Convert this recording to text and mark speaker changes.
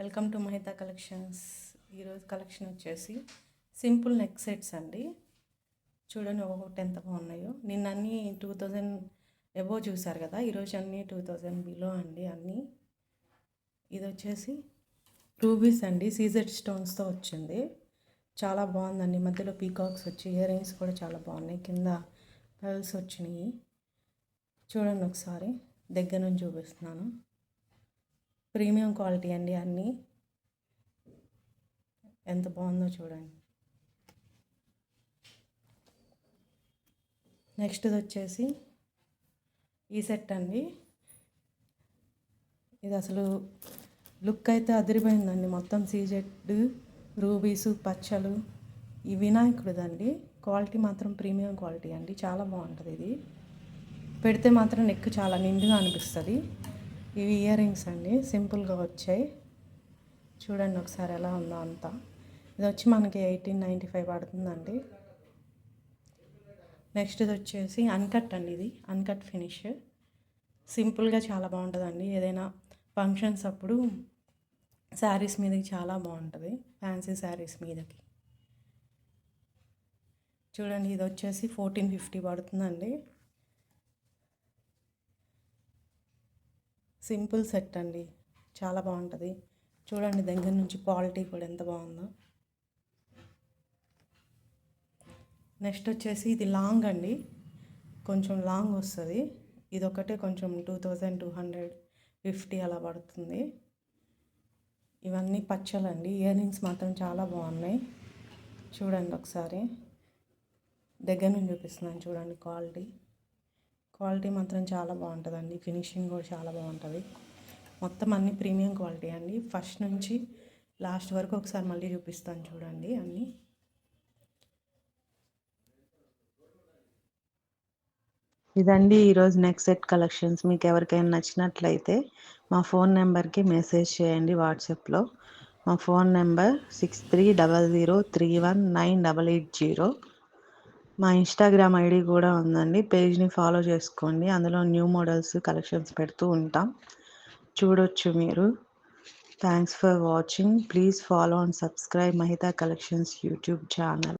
Speaker 1: Welcome to Mahitha collections. ఈరోజు collection వచ్చేసి simple neck sets అండి. చూడండి ఒక్కొక్కటి ఎంత బాగున్నాయో. నిన్న అన్నీ 2000 ఎబో చూసారు కదా, ఈరోజు అన్నీ 2000 బిలో అండి అన్నీ. ఇది వచ్చేసి రూబీస్ అండి, సీజెడ్ స్టోన్స్తో వచ్చింది. చాలా బాగుందండి. మధ్యలో పీకాక్స్ వచ్చి ఇయర్ రింగ్స్ కూడా చాలా బాగున్నాయి. కింద పెర్ల్స్ వచ్చినాయి. చూడండి ఒకసారి దగ్గర నుంచి చూపిస్తున్నాను. ప్రీమియం క్వాలిటీ అండి అన్నీ. ఎంత బాగుందో చూడండి. నెక్స్ట్ వచ్చేసి ఈ సెట్ అండి. ఇది అసలు లుక్ అయితే అదిరిపోయిందండి. మొత్తం సీజెడ్ రూబీసు పచ్చలు. ఈ వినాయకుడిదండి. క్వాలిటీ మాత్రం ప్రీమియం క్వాలిటీ అండి. చాలా బాగుంటుంది. ఇది పెడితే మాత్రం నెక్ చాలా నిండుగా అనిపిస్తుంది. ఇవి ఇయర్ రింగ్స్ అండి, సింపుల్గా వచ్చాయి. చూడండి ఒకసారి ఎలా ఉందో అంతా. ఇది వచ్చి మనకి 1895 పడుతుందండి. నెక్స్ట్ ఇది వచ్చేసి అన్కట్ అండి. ఇది అన్కట్ ఫినిష్, సింపుల్గా చాలా బాగుంటుందండి. ఏదైనా ఫంక్షన్స్ అప్పుడు శారీస్ మీదకి చాలా బాగుంటుంది, ఫ్యాన్సీ శారీస్ మీదకి. చూడండి ఇది వచ్చేసి 1450 పడుతుందండి. సింపుల్ సెట్ అండి, చాలా బాగుంటుంది. చూడండి దగ్గర నుంచి క్వాలిటీ కూడా ఎంత బాగుందో. నెక్స్ట్ వచ్చేసి ఇది లాంగ్ అండి, కొంచెం లాంగ్ వస్తుంది. ఇది ఒకటే కొంచెం 2250 అలా పడుతుంది. ఇవన్నీ పచ్చలండి. ఇయర్ రింగ్స్ మాత్రం చాలా బాగున్నాయి. చూడండి ఒకసారి దగ్గర నుంచి చూపిస్తున్నాను. చూడండి క్వాలిటీ మాత్రం చాలా బాగుంటుందండి. ఫినిషింగ్ కూడా చాలా బాగుంటుంది. మొత్తం అన్ని ప్రీమియం క్వాలిటీ అండి. ఫస్ట్ నుంచి లాస్ట్ వరకు ఒకసారి మళ్ళీ చూపిస్తాను చూడండి అన్నీ.
Speaker 2: ఇదండి ఈరోజు నెక్స్ట్ సెట్ కలెక్షన్స్. మీకు ఎవరికైనా నచ్చినట్లయితే మా ఫోన్ నెంబర్కి మెసేజ్ చేయండి వాట్సాప్లో. మా ఫోన్ నెంబర్ 6300319880. మా ఇన్స్టాగ్రామ్ ఐడి కూడా ఉందండి, పేజ్ని ఫాలో చేసుకోండి. అందులో న్యూ మోడల్స్ కలెక్షన్స్ పెడుతూ ఉంటాం, చూడొచ్చు మీరు. Thanks for watching. Please follow and subscribe Mahitha collections YouTube channel.